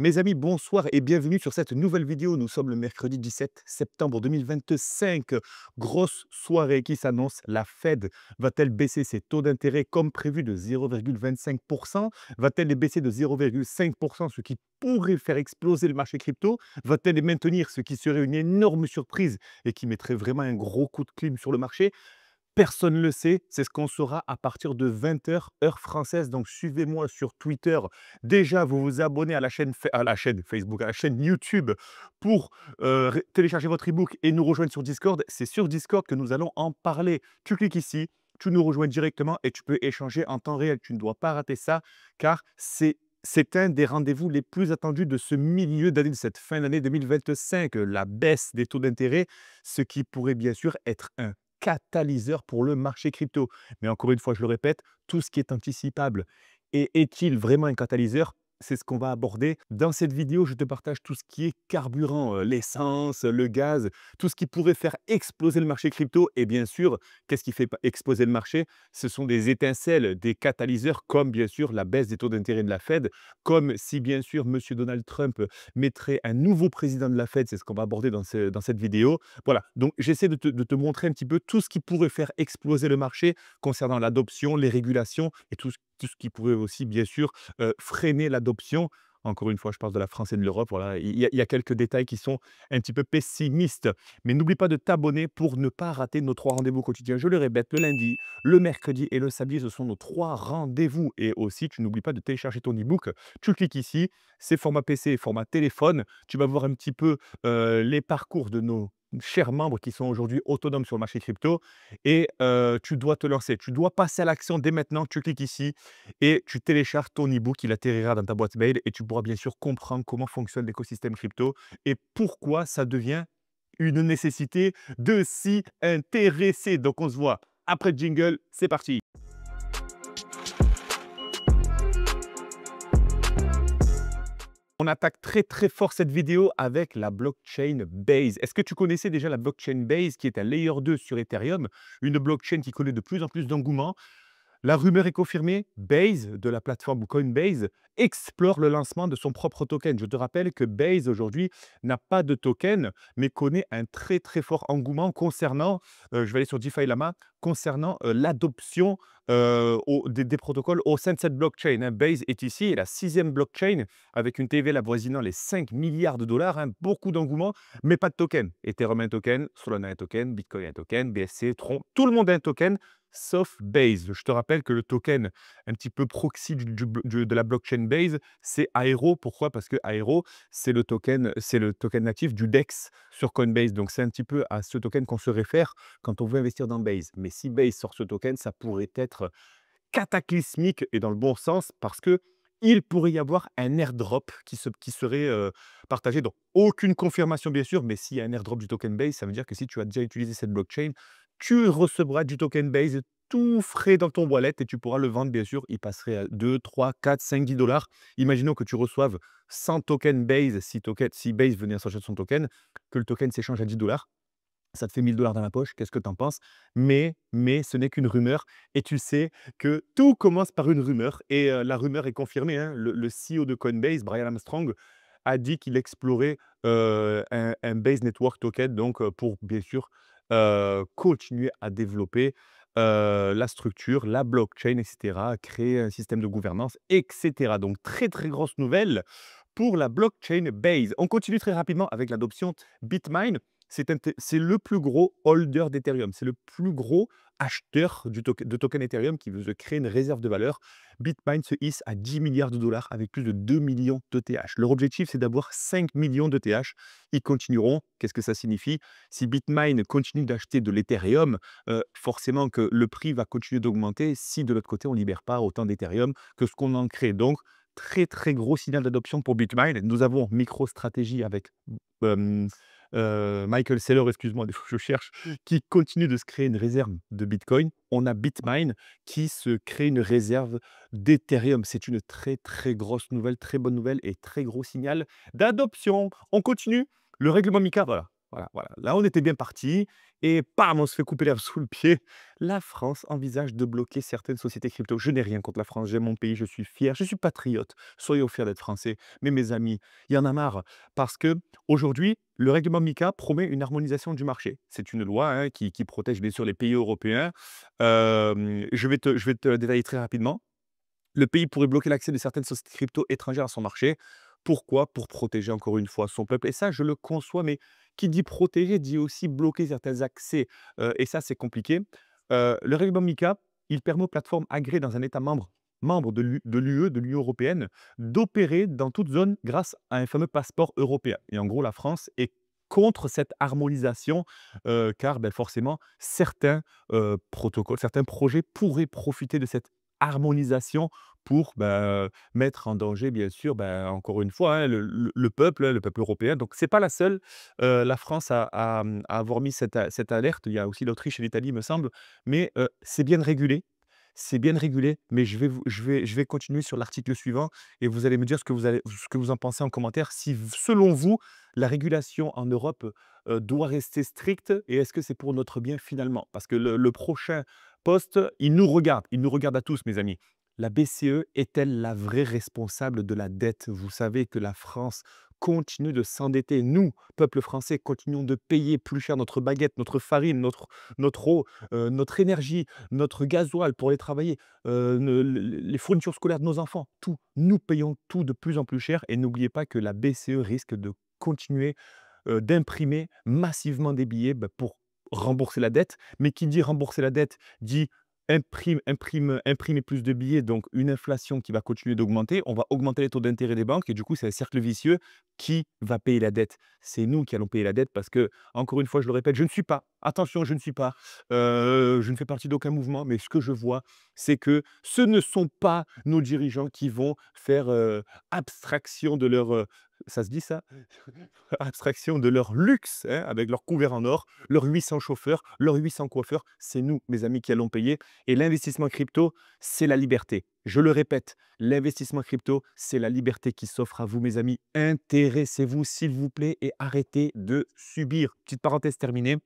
Mes amis, bonsoir et bienvenue sur cette nouvelle vidéo. Nous sommes le mercredi 17 septembre 2025. Grosse soirée qui s'annonce. La Fed va-t-elle baisser ses taux d'intérêt comme prévu de 0,25%? Va-t-elle les baisser de 0,5%, ce qui pourrait faire exploser le marché crypto? Va-t-elle les maintenir, ce qui serait une énorme surprise et qui mettrait vraiment un gros coup de clim sur le marché? Personne ne le sait, c'est ce qu'on saura à partir de 20 h heure française. Donc suivez-moi sur Twitter. Déjà, vous vous abonnez à la chaîne Facebook, à la chaîne YouTube pour télécharger votre ebook et nous rejoindre sur Discord. C'est sur Discord que nous allons en parler. Tu cliques ici, tu nous rejoins directement et tu peux échanger en temps réel. Tu ne dois pas rater ça car c'est un des rendez-vous les plus attendus de ce milieu d'année, de cette fin d'année 2025, la baisse des taux d'intérêt, ce qui pourrait bien sûr être un catalyseur pour le marché crypto. Mais encore une fois, je le répète, tout ce qui est anticipable et est-il vraiment un catalyseur? C'est ce qu'on va aborder dans cette vidéo. Je te partage tout ce qui est carburant, l'essence, le gaz, tout ce qui pourrait faire exploser le marché crypto. Et bien sûr, qu'est-ce qui fait exploser le marché? Ce sont des étincelles, des catalyseurs comme bien sûr la baisse des taux d'intérêt de la Fed, comme si bien sûr Monsieur Donald Trump mettrait un nouveau président de la Fed. C'est ce qu'on va aborder dans cette vidéo. Voilà, donc j'essaie de te montrer un petit peu tout ce qui pourrait faire exploser le marché concernant l'adoption, les régulations et tout ce qui pourrait aussi, bien sûr, freiner l'adoption. Encore une fois, je parle de la France et de l'Europe. Voilà, il y a quelques détails qui sont un petit peu pessimistes. Mais n'oublie pas de t'abonner pour ne pas rater nos 3 rendez-vous quotidiens. Je le répète, le lundi, le mercredi et le samedi, ce sont nos 3 rendez-vous. Et aussi, tu n'oublies pas de télécharger ton e-book. Tu cliques ici, c'est format PC et format téléphone. Tu vas voir un petit peu les parcours de nos chers membres qui sont aujourd'hui autonomes sur le marché crypto et tu dois te lancer. Tu dois passer à l'action dès maintenant. Tu cliques ici et tu télécharges ton e-book. Il atterrira dans ta boîte mail et tu pourras bien sûr comprendre comment fonctionne l'écosystème crypto et pourquoi ça devient une nécessité de s'y intéresser. Donc on se voit après le jingle. C'est parti. On attaque très très fort cette vidéo avec la blockchain Base. Est-ce que tu connaissais déjà la blockchain Base qui est un layer 2 sur Ethereum, une blockchain qui connaît de plus en plus d'engouement? La rumeur est confirmée, Base, de la plateforme Coinbase, explore le lancement de son propre token. Je te rappelle que Base, aujourd'hui, n'a pas de token, mais connaît un très, très fort engouement concernant, je vais aller sur DeFi Lama, concernant l'adoption des protocoles au sein de cette blockchain, hein. Base est ici, est la sixième blockchain, avec une TVL avoisinant les 5 milliards de dollars, hein. Beaucoup d'engouement, mais pas de token. Ethereum a un token, Solana a un token, Bitcoin a un token, BSC, Tron, tout le monde a un token sauf Base. Je te rappelle que le token un petit peu proxy de la blockchain Base, c'est Aero. Pourquoi? Parce que Aero, c'est le token natif du DEX sur Coinbase. Donc, c'est un petit peu à ce token qu'on se réfère quand on veut investir dans Base. Mais si Base sort ce token, ça pourrait être cataclysmique et dans le bon sens parce que il pourrait y avoir un airdrop qui serait partagé. Donc, aucune confirmation, bien sûr, mais s'il y a un airdrop du token Base, ça veut dire que si tu as déjà utilisé cette blockchain, tu recevras du token Base tout frais dans ton wallet et tu pourras le vendre, bien sûr. Il passerait à 2, 3, 4, 5, 10 dollars. Imaginons que tu reçoives 100 tokens Base, si Base venait à changer de son token, que le token s'échange à 10 dollars. Ça te fait 1 000 dans la poche, qu'est-ce que tu en penses? Mais ce n'est qu'une rumeur et tu sais que tout commence par une rumeur et la rumeur est confirmée, hein. Le CEO de Coinbase, Brian Armstrong, a dit qu'il explorait, un Base Network Token donc pour bien sûr, continuer à développer, la structure, la blockchain et cetera, créer un système de gouvernance et cetera. Donc très, très grosse nouvelle pour la blockchain Base. On continue très rapidement avec l'adoption Bitmain. C'est le plus gros holder d'Ethereum. C'est le plus gros acheteur de token Ethereum qui veut se créer une réserve de valeur. Bitmain se hisse à 10 milliards de dollars avec plus de 2 millions d'ETH. Leur objectif, c'est d'avoir 5 millions d'ETH. Ils continueront. Qu'est-ce que ça signifie? Si Bitmain continue d'acheter de l'Ethereum, forcément que le prix va continuer d'augmenter si de l'autre côté, on ne libère pas autant d'Ethereum que ce qu'on en crée. Donc, très, très gros signal d'adoption pour Bitmain. Nous avons MicroStrategy avec Michael Saylor, excuse-moi, des fois je cherche, qui continue de se créer une réserve de Bitcoin. On a Bitmain qui se crée une réserve d'Ethereum. C'est une très, très grosse nouvelle, très bonne nouvelle et très gros signal d'adoption. On continue. Le règlement MiCA, voilà. Voilà, voilà. Là, on était bien parti et bam, on se fait couper l'herbe sous le pied. La France envisage de bloquer certaines sociétés crypto. Je n'ai rien contre la France, j'aime mon pays, je suis fier, je suis patriote. Soyons fiers d'être français. Mais mes amis, il y en a marre parce que aujourd'hui, le règlement MiCA promet une harmonisation du marché. C'est une loi hein, qui protège bien sûr les pays européens. Je vais te détailler très rapidement. Le pays pourrait bloquer l'accès de certaines sociétés crypto étrangères à son marché. Pourquoi? Pour protéger encore une fois son peuple. Et ça, je le conçois, mais qui dit protéger dit aussi bloquer certains accès. Et ça, c'est compliqué. Le règlement MiCA, il permet aux plateformes agréées dans un État membre de l'UE, de l'Union européenne, d'opérer dans toute zone grâce à un fameux passeport européen. Et en gros, la France est contre cette harmonisation, car ben, forcément, certains protocoles, certains projets pourraient profiter de cette harmonisation pour, bah, mettre en danger, bien sûr, bah, encore une fois, hein, le peuple européen. Donc c'est pas la seule, la France à avoir mis cette alerte. Il y a aussi l'Autriche et l'Italie, me semble. Mais, c'est bien régulé, mais je vais continuer sur l'article suivant et vous allez me dire ce que vous en pensez en commentaire. Si v selon vous, la régulation en Europe, doit rester stricte et est-ce que c'est pour notre bien finalement? Parce que le prochain poste, il nous regarde à tous, mes amis. La BCE est-elle la vraie responsable de la dette? Vous savez que la France continue de s'endetter. Nous, peuple français, continuons de payer plus cher notre baguette, notre farine, notre eau, notre énergie, notre gasoil pour aller travailler, les fournitures scolaires de nos enfants, tout. Nous payons tout de plus en plus cher et n'oubliez pas que la BCE risque de continuer, d'imprimer massivement des billets, bah, pour rembourser la dette. Mais qui dit rembourser la dette, dit imprimer plus de billets, donc une inflation qui va continuer d'augmenter. On va augmenter les taux d'intérêt des banques et du coup, c'est un cercle vicieux. Qui va payer la dette? C'est nous qui allons payer la dette parce que, encore une fois, je le répète, je ne suis pas attention, je ne suis pas, je ne fais partie d'aucun mouvement, mais ce que je vois, c'est que ce ne sont pas nos dirigeants qui vont faire, abstraction de leur, ça se dit ça? Abstraction de leur luxe, hein, avec leur couvert en or, leurs 800 chauffeurs, leurs 800 coiffeurs. C'est nous, mes amis, qui allons payer. Et l'investissement crypto, c'est la liberté. Je le répète, l'investissement crypto, c'est la liberté qui s'offre à vous, mes amis. Intéressez-vous, s'il vous plaît, et arrêtez de subir. Petite parenthèse terminée.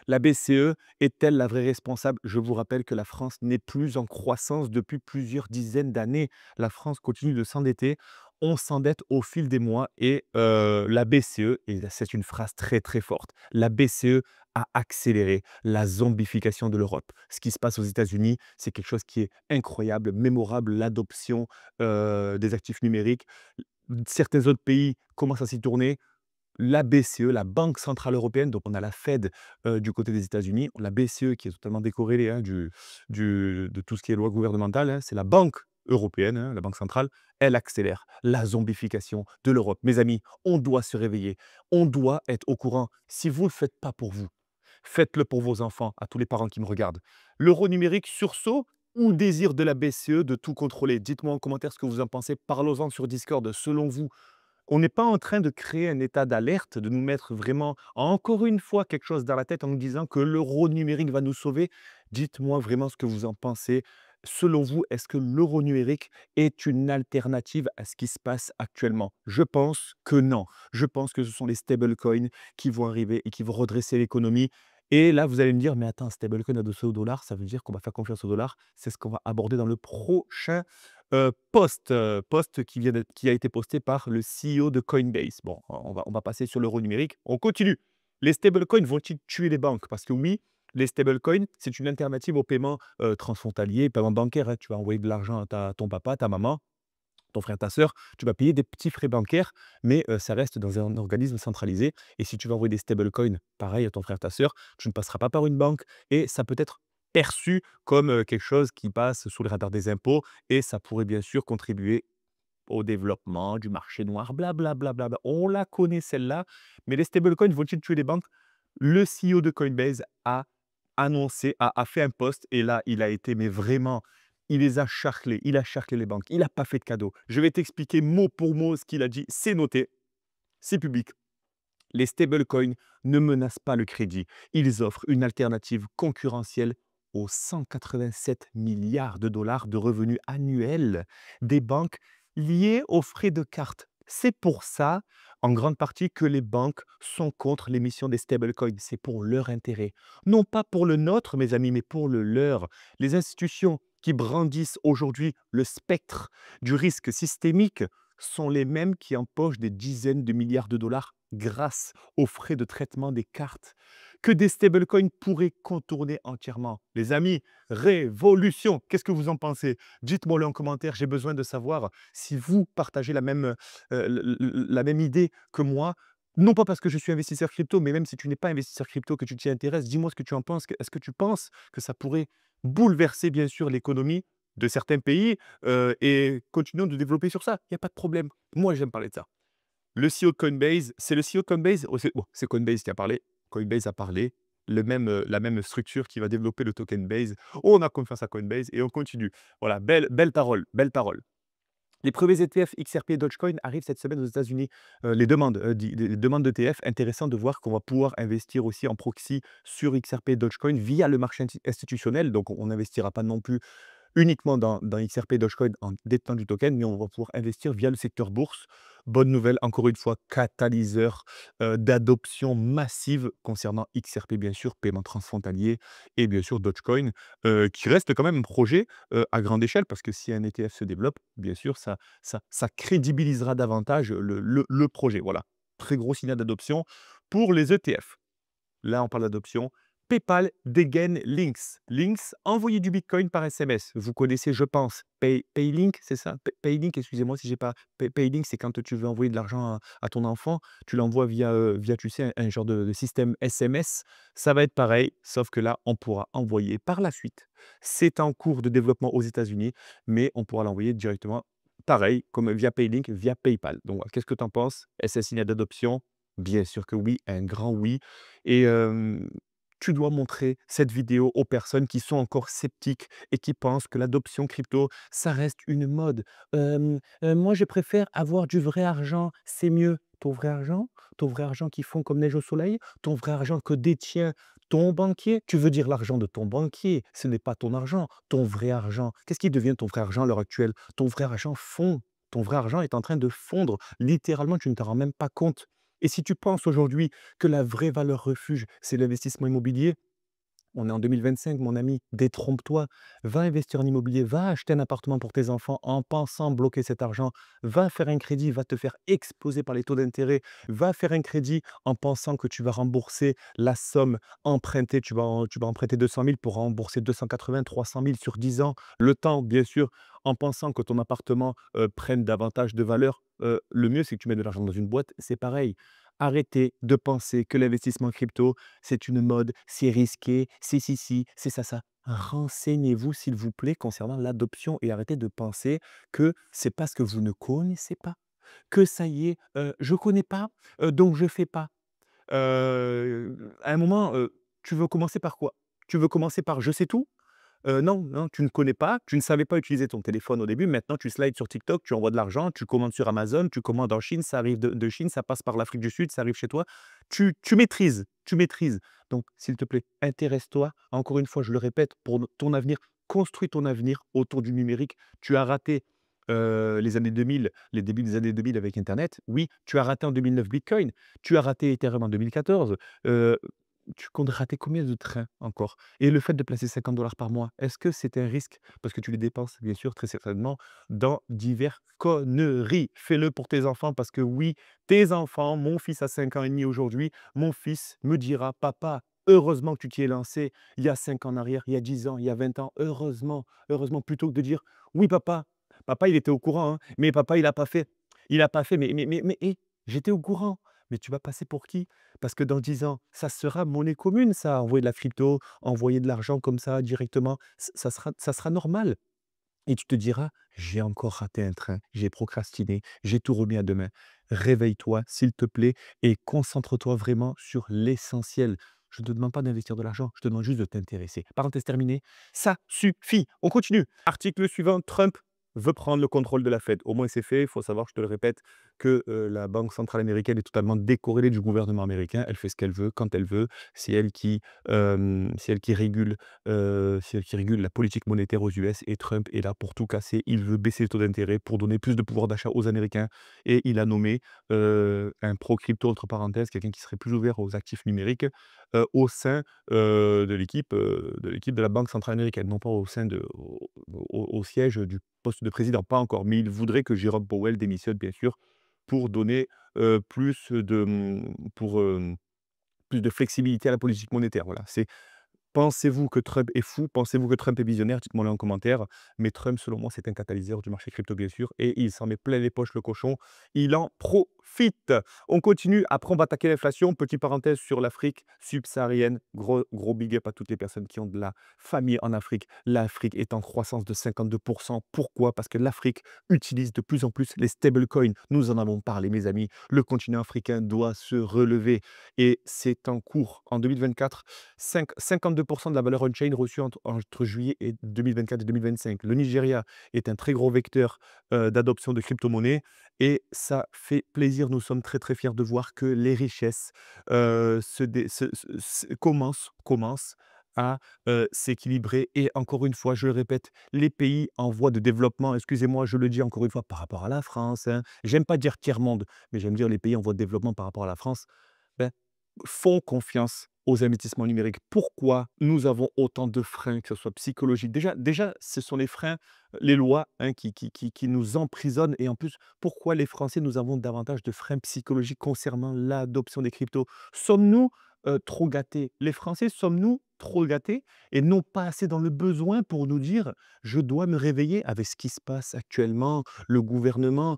La BCE est-elle la vraie responsable? Je vous rappelle que la France n'est plus en croissance depuis plusieurs dizaines d'années. La France continue de s'endetter. On s'endette au fil des mois et la BCE, et c'est une phrase très très forte, la BCE a accéléré la zombification de l'Europe. Ce qui se passe aux États-Unis, c'est quelque chose qui est incroyable, mémorable, l'adoption des actifs numériques. Certains autres pays commencent à s'y tourner. La BCE, la Banque centrale européenne, donc on a la Fed, du côté des États-Unis, la BCE qui est totalement décorrélée, hein, de tout ce qui est loi gouvernementale, hein, c'est la Banque européenne, hein, la banque centrale, elle accélère la zombification de l'Europe. Mes amis, on doit se réveiller, on doit être au courant. Si vous ne le faites pas pour vous, faites-le pour vos enfants, à tous les parents qui me regardent. L'euro numérique, sursaut ou désir de la BCE de tout contrôler? Dites-moi en commentaire ce que vous en pensez, parlons-en sur Discord. Selon vous, on n'est pas en train de créer un état d'alerte, de nous mettre vraiment, encore une fois, quelque chose dans la tête en nous disant que l'euro numérique va nous sauver. Dites-moi vraiment ce que vous en pensez. Selon vous, est-ce que l'euro numérique est une alternative à ce qui se passe actuellement? Je pense que non. Je pense que ce sont les stablecoins qui vont arriver et qui vont redresser l'économie. Et là, vous allez me dire, mais attends, stablecoin adossé au dollar, ça veut dire qu'on va faire confiance au dollar. C'est ce qu'on va aborder dans le prochain post qui a été posté par le CEO de Coinbase. Bon, on va passer sur l'euro numérique. On continue. Les stablecoins vont-ils tuer les banques? Parce que oui, les stablecoins, c'est une alternative au paiement, transfrontalier, paiement bancaire, hein. Tu vas envoyer de l'argent à ton papa, ta maman, ton frère, ta sœur, tu vas payer des petits frais bancaires, mais ça reste dans un organisme centralisé et si tu vas envoyer des stablecoins, pareil à ton frère, ta sœur, tu ne passeras pas par une banque et ça peut être perçu comme, quelque chose qui passe sous le radar des impôts et ça pourrait bien sûr contribuer au développement du marché noir, bla bla bla bla bla. On la connaît celle-là, mais les stablecoins vont-ils tuer les banques? Le CEO de Coinbase a annoncé, a fait un post et là, il a été mais vraiment, il les a charclés, il a charclé les banques, il n'a pas fait de cadeau. Je vais t'expliquer mot pour mot ce qu'il a dit, c'est noté, c'est public. Les stablecoins ne menacent pas le crédit. Ils offrent une alternative concurrentielle aux 187 milliards de dollars de revenus annuels des banques liés aux frais de carte. C'est pour ça, en grande partie, que les banques sont contre l'émission des stablecoins. C'est pour leur intérêt. Non pas pour le nôtre, mes amis, mais pour le leur. Les institutions qui brandissent aujourd'hui le spectre du risque systémique sont les mêmes qui empochent des dizaines de milliards de dollars grâce aux frais de traitement des cartes que des stablecoins pourraient contourner entièrement. Les amis, révolution! Qu'est-ce que vous en pensez? Dites-moi-le en commentaire, j'ai besoin de savoir si vous partagez la même idée que moi. Non pas parce que je suis investisseur crypto, mais même si tu n'es pas investisseur crypto, que tu t'y intéresses, dis-moi ce que tu en penses. Est-ce que tu penses que ça pourrait bouleverser, bien sûr, l'économie de certains pays et continuons de développer sur ça. Il n'y a pas de problème. Moi, j'aime parler de ça. Le CEO de Coinbase, c'est le CEO de Coinbase? Oh, c'est Coinbase qui a parlé. Coinbase a parlé. La même structure qui va développer le token Base. On a confiance à Coinbase et on continue. Voilà, belle parole, belle parole. Les premiers ETF XRP et Dogecoin arrivent cette semaine aux États-Unis. Les demandes d'ETF, intéressant de voir qu'on va pouvoir investir aussi en proxy sur XRP et Dogecoin via le marché institutionnel. Donc, on n'investira pas non plus uniquement dans XRP Dogecoin en détenant du token, mais on va pouvoir investir via le secteur bourse. Bonne nouvelle, encore une fois, catalyseur d'adoption massive concernant XRP, bien sûr, paiement transfrontalier et bien sûr Dogecoin, qui reste quand même un projet à grande échelle parce que si un ETF se développe, bien sûr, ça crédibilisera davantage le projet. Voilà, très gros signal d'adoption pour les ETF. Là, on parle d'adoption. PayPal dégaine Lynx. Lynx, envoyer du Bitcoin par SMS. Vous connaissez, je pense, Paylink, c'est ça? Paylink, excusez-moi si j'ai pas. Paylink, c'est quand tu veux envoyer de l'argent à ton enfant, tu l'envoies via, tu sais, un genre de système SMS. Ça va être pareil, sauf que là, on pourra envoyer par la suite. C'est en cours de développement aux États-Unis, mais on pourra l'envoyer directement, pareil, comme via Paylink, via PayPal. Donc, qu'est-ce que tu en penses? Est-ce un signal d'adoption? Bien sûr que oui, un grand oui. Et tu dois montrer cette vidéo aux personnes qui sont encore sceptiques et qui pensent que l'adoption crypto, ça reste une mode. Moi, je préfère avoir du vrai argent, c'est mieux. Ton vrai argent? Ton vrai argent qui fond comme neige au soleil? Ton vrai argent que détient ton banquier? Tu veux dire l'argent de ton banquier, ce n'est pas ton argent. Ton vrai argent, qu'est-ce qui devient ton vrai argent à l'heure actuelle? Ton vrai argent fond. Ton vrai argent est en train de fondre. Littéralement, tu ne t'en rends même pas compte. Et si tu penses aujourd'hui que la vraie valeur refuge, c'est l'investissement immobilier, on est en 2025, mon ami, détrompe-toi. Va investir en immobilier, va acheter un appartement pour tes enfants en pensant bloquer cet argent. Va faire un crédit, va te faire exploser par les taux d'intérêt. Va faire un crédit en pensant que tu vas rembourser la somme empruntée. Tu vas emprunter 200 000 pour rembourser 280, 300 000 sur 10 ans. Le temps, bien sûr, en pensant que ton appartement prenne davantage de valeur. Le mieux, c'est que tu mets de l'argent dans une boîte. C'est pareil. Arrêtez de penser que l'investissement crypto, c'est une mode, c'est risqué, c'est ci, ci, c'est ça, ça. Renseignez-vous, s'il vous plaît, concernant l'adoption et arrêtez de penser que c'est parce que vous ne connaissez pas, que ça y est, je connais pas, donc je fais pas. À un moment, tu veux commencer par quoi? Tu veux commencer par je sais tout? Non, non, tu ne connais pas, tu ne savais pas utiliser ton téléphone au début, maintenant tu slides sur TikTok, tu envoies de l'argent, tu commandes sur Amazon, tu commandes en Chine, ça arrive de Chine, ça passe par l'Afrique du Sud, ça arrive chez toi. Tu maîtrises, tu maîtrises. Donc, s'il te plaît, intéresse-toi. Encore une fois, je le répète, pour ton avenir, construis ton avenir autour du numérique. Tu as raté les années 2000, les débuts des années 2000 avec Internet. Oui, tu as raté en 2009 Bitcoin, tu as raté Ethereum en 2014. Tu comptes rater combien de trains encore? Et le fait de placer 50 $ par mois, est-ce que c'est un risque? Parce que tu les dépenses, bien sûr, très certainement, dans divers conneries. Fais-le pour tes enfants parce que oui, tes enfants, mon fils a 5 ans et demi aujourd'hui, mon fils me dira: «Papa, heureusement que tu t'y es lancé il y a 5 ans en arrière, il y a 10 ans, il y a 20 ans, heureusement, heureusement», plutôt que de dire: «Oui papa, papa il était au courant, hein, mais papa il a pas fait. Il a pas fait, mais j'étais au courant». Mais tu vas passer pour qui? Parce que dans 10 ans, ça sera monnaie commune ça, envoyer de la crypto, envoyer de l'argent comme ça directement, ça sera normal et tu te diras: «J'ai encore raté un train, j'ai procrastiné, j'ai tout remis à demain». Réveille-toi, s'il te plaît et concentre-toi vraiment sur l'essentiel. Je ne te demande pas d'investir de l'argent, je te demande juste de t'intéresser. Parenthèse terminée, ça suffit. On continue. Article suivant, Trump veut prendre le contrôle de la Fed. Au moins c'est fait, il faut savoir, je te le répète, que la banque centrale américaine est totalement décorrélée du gouvernement américain. Elle fait ce qu'elle veut, quand elle veut. C'est elle qui régule, c'est elle qui régule la politique monétaire aux US et Trump est là pour tout casser. Il veut baisser les taux d'intérêt pour donner plus de pouvoir d'achat aux Américains et il a nommé, un pro crypto entre parenthèses, quelqu'un qui serait plus ouvert aux actifs numériques, au sein, de l'équipe de la banque centrale américaine, non pas au sein de au siège du poste de président, pas encore. Mais il voudrait que Jérôme Powell démissionne, bien sûr, pour donner, plus de, plus de flexibilité à la politique monétaire. Voilà, c'est pensez-vous que Trump est fou? Pensez-vous que Trump est visionnaire? Dites-moi-le en commentaire. Mais Trump, selon moi, c'est un catalyseur du marché crypto, bien sûr, et il s'en met plein les poches, le cochon. Il en profite. On continue. Après, on va attaquer l'inflation. Petite parenthèse sur l'Afrique subsaharienne. Gros, gros big up à toutes les personnes qui ont de la famille en Afrique. L'Afrique est en croissance de 52%. Pourquoi? Parce que l'Afrique utilise de plus en plus les stablecoins. Nous en avons parlé, mes amis. Le continent africain doit se relever et c'est en cours. En 2024, 52% de la valeur on-chain reçue entre juillet et 2024 et 2025. Le Nigeria est un très gros vecteur d'adoption de crypto-monnaies et ça fait plaisir. Nous sommes très très fiers de voir que les richesses commencent à s'équilibrer. Et encore une fois, je le répète, les pays en voie de développement, excusez-moi, je le dis encore une fois par rapport à la France, hein, j'aime pas dire tiers-monde, mais j'aime dire les pays en voie de développement par rapport à la France, ben, font confiance aux investissements numériques. Pourquoi nous avons autant de freins, que ce soit psychologiques? Déjà, ce sont les freins, les lois, hein, qui nous emprisonnent et en plus, pourquoi les Français, nous avons davantage de freins psychologiques concernant l'adoption des cryptos? Sommes-nous, trop gâtés? Les Français, sommes-nous trop gâtés et non pas assez dans le besoin pour nous dire: «Je dois me réveiller avec ce qui se passe actuellement, le gouvernement».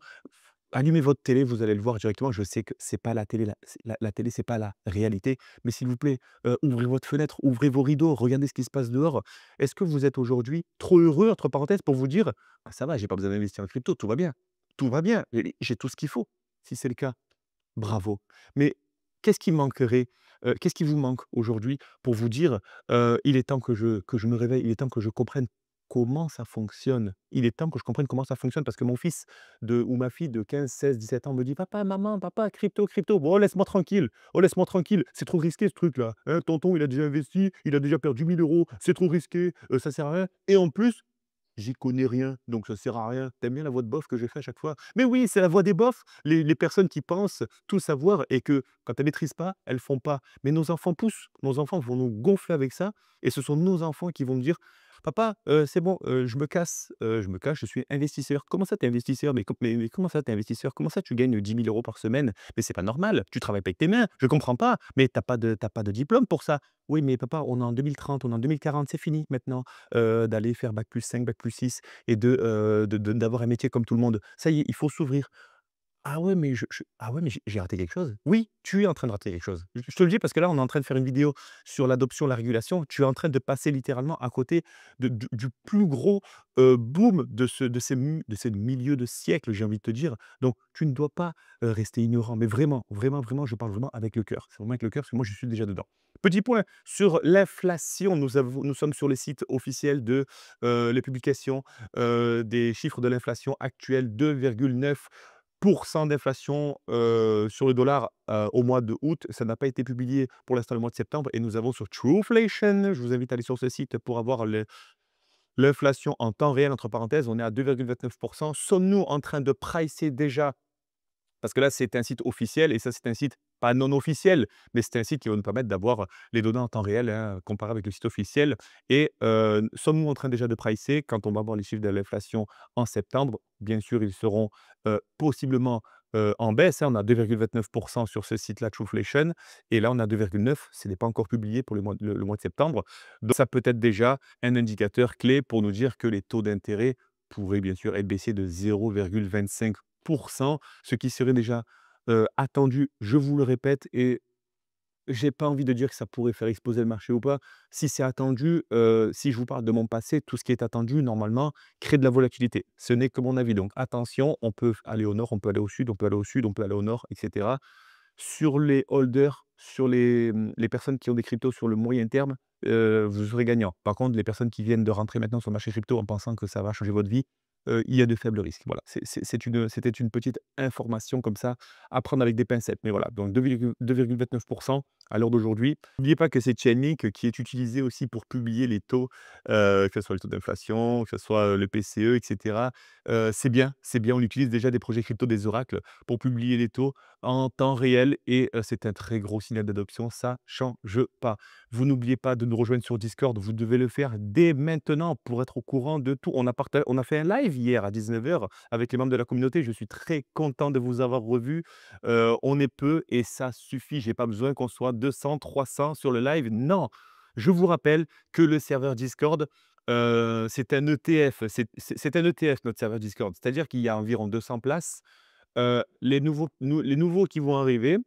Allumez votre télé, vous allez le voir directement. Je sais que c'est pas la télé, la télé, c'est pas la réalité, mais s'il vous plaît, ouvrez votre fenêtre, ouvrez vos rideaux, regardez ce qui se passe dehors. Est-ce que vous êtes aujourd'hui trop heureux, entre parenthèses, pour vous dire: «Ah ça va, j'ai pas besoin d'investir en crypto, tout va bien, j'ai tout ce qu'il faut». Si c'est le cas, bravo. Mais qu'est-ce qui manquerait, qu'est-ce qui vous manque aujourd'hui pour vous dire, «Il est temps que je me réveille, il est temps que je comprenne comment ça fonctionne. Il est temps que je comprenne comment ça fonctionne», parce que mon fils ou ma fille de 15, 16, 17 ans me dit: «Papa, maman, papa, crypto, crypto». «Bon, laisse-moi tranquille, oh laisse-moi tranquille, c'est trop risqué ce truc-là, hein, tonton il a déjà investi, il a déjà perdu 1 000 €, c'est trop risqué, ça sert à rien et en plus j'y connais rien, donc ça sert à rien. Tu bien la voix de bof que je fais à chaque fois? Mais oui, c'est la voix des bofs, les personnes qui pensent tout savoir et que quand elles maîtrisent pas, elles font pas. Mais nos enfants poussent, nos enfants vont nous gonfler avec ça et ce sont nos enfants qui vont me dire: «Papa, c'est bon, je me casse, je suis investisseur». «Comment ça tu es investisseur? Mais comment ça tu es investisseur? Comment ça tu gagnes 10 000 € par semaine? Mais c'est pas normal, tu travailles pas avec tes mains, je comprends pas, mais t'as pas de diplôme pour ça». «Oui, mais papa, on est en 2030, on est en 2040, c'est fini maintenant» d'aller faire bac+5, bac+6 et d'avoir un métier comme tout le monde. Ça y est, il faut s'ouvrir. Ah ouais, mais ah ouais, mais j'ai raté quelque chose? Oui, tu es en train de rater quelque chose. Je te le dis parce que là, on est en train de faire une vidéo sur l'adoption, la régulation. Tu es en train de passer littéralement à côté du plus gros, boom de ces milieux de siècles, j'ai envie de te dire. Donc tu ne dois pas, rester ignorant, mais vraiment, vraiment, vraiment, je parle vraiment avec le cœur. C'est vraiment avec le cœur parce que moi, je suis déjà dedans. Petit point sur l'inflation, nous sommes sur les sites officiels de, les publications, des chiffres de l'inflation actuelle, 2,9 d'inflation, sur le dollar, au mois de août. Ça n'a pas été publié pour l'instant le mois de septembre et nous avons sur Trueflation, je vous invite à aller sur ce site pour avoir l'inflation en temps réel entre parenthèses, on est à 2,29. Sommes-nous en train de pricer déjà parce que là, c'est un site officiel et ça, c'est un site pas non officiel, mais c'est un site qui va nous permettre d'avoir les données en temps réel, hein, comparé avec le site officiel et sommes-nous en train déjà de pricer quand on va voir les chiffres de l'inflation en septembre? Bien sûr, ils seront, possiblement, en baisse, hein. On a 2,29 sur ce site-là, Trueflation et là, on a 2,9. Ce n'est pas encore publié pour le mois de septembre. Donc ça peut être déjà un indicateur clé pour nous dire que les taux d'intérêt pourraient bien sûr être baissés de 0,25, ce qui serait déjà, attendu, je vous le répète et j'ai pas envie de dire que ça pourrait faire exploser le marché ou pas. Si c'est attendu, si je vous parle de mon passé, tout ce qui est attendu normalement crée de la volatilité. Ce n'est que mon avis, donc attention, on peut aller au nord, on peut aller au sud, on peut aller au sud, on peut aller au nord et cetera. Sur les holders, sur les personnes qui ont des cryptos sur le moyen terme, vous serez gagnant. Par contre, les personnes qui viennent de rentrer maintenant sur le marché crypto en pensant que ça va changer votre vie, il y a de faibles risques. Voilà, c'était une petite information comme ça à prendre avec des pincettes. Mais voilà, donc 2,29 à l'heure d'aujourd'hui. N'oubliez pas que c'est Chainlink qui est utilisé aussi pour publier les taux, que ce soit le taux d'inflation, que ce soit, le PCE et cetera. C'est bien, on utilise déjà des projets crypto, des oracles pour publier les taux en temps réel et c'est un très gros signal d'adoption, ça change pas. Vous n'oubliez pas de nous rejoindre sur Discord, vous devez le faire dès maintenant pour être au courant de tout. On a fait un live hier à 19 h avec les membres de la communauté, je suis très content de vous avoir revus. On est peu et ça suffit, j'ai pas besoin qu'on soit 200, 300 sur le live, non! Je vous rappelle que le serveur Discord, c'est un ETF, c'est un ETF notre serveur Discord, c'est-à-dire qu'il y a environ 200 places. Les nouveaux qui vont arriver,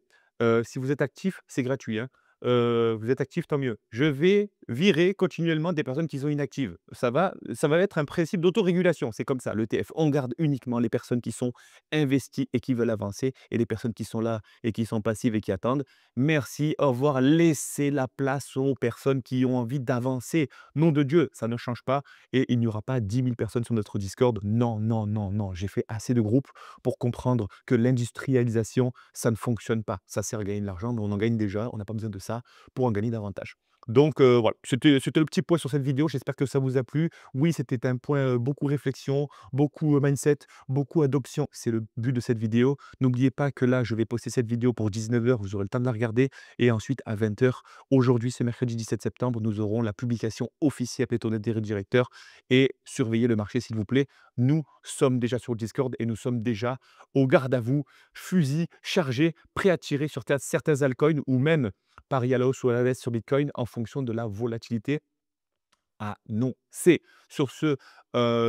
si vous êtes actif, c'est gratuit, hein. Vous êtes actif, tant mieux. Je vais virer continuellement des personnes qui sont inactives. Ça va être un principe d'autorégulation, c'est comme ça, l'ETF. On garde uniquement les personnes qui sont investies et qui veulent avancer et les personnes qui sont là et qui sont passives et qui attendent. Merci, au revoir. Laissez la place aux personnes qui ont envie d'avancer. Nom de Dieu, ça ne change pas et il n'y aura pas 10 000 personnes sur notre Discord. Non, non, non, non, j'ai fait assez de groupes pour comprendre que l'industrialisation, ça ne fonctionne pas. Ça sert à gagner de l'argent, mais on en gagne déjà, on n'a pas besoin de ça pour en gagner davantage. Donc voilà, c'était le petit point sur cette vidéo, j'espère que ça vous a plu. Oui, c'était un point, beaucoup réflexion, beaucoup, mindset, beaucoup adoption, c'est le but de cette vidéo. N'oubliez pas que là, je vais poster cette vidéo pour 19 h, vous aurez le temps de la regarder et ensuite à 20 h, aujourd'hui, c'est mercredi 17 septembre, nous aurons la publication officielle Pléthonette des directeurs et surveillez le marché s'il vous plaît. Nous sommes déjà sur le Discord et nous sommes déjà au garde à vous, fusil chargé, prêt à tirer sur certains altcoins ou même pari à la hausse ou à la baisse sur Bitcoin en fonction de la volatilité annoncée. Sur ce,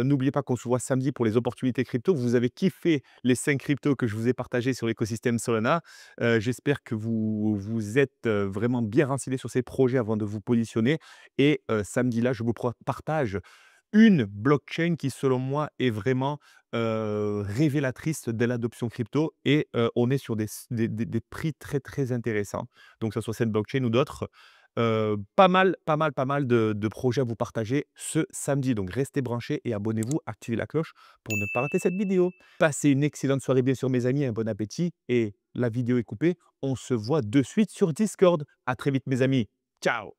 n'oubliez pas qu'on se voit samedi pour les opportunités crypto. Vous avez kiffé les 5 cryptos que je vous ai partagés sur l'écosystème Solana. J'espère que vous êtes vraiment bien renseignés sur ces projets avant de vous positionner et samedi là, je vous partage une blockchain qui, selon moi, est vraiment, révélatrice de l'adoption crypto et on est sur des prix très, très intéressants. Donc que ce soit cette blockchain ou d'autres, pas mal de projets à vous partager ce samedi. Donc restez branchés et abonnez-vous, activez la cloche pour ne pas rater cette vidéo. Passez une excellente soirée bien sûr mes amis, un bon appétit et la vidéo est coupée. On se voit de suite sur Discord. À très vite mes amis. Ciao!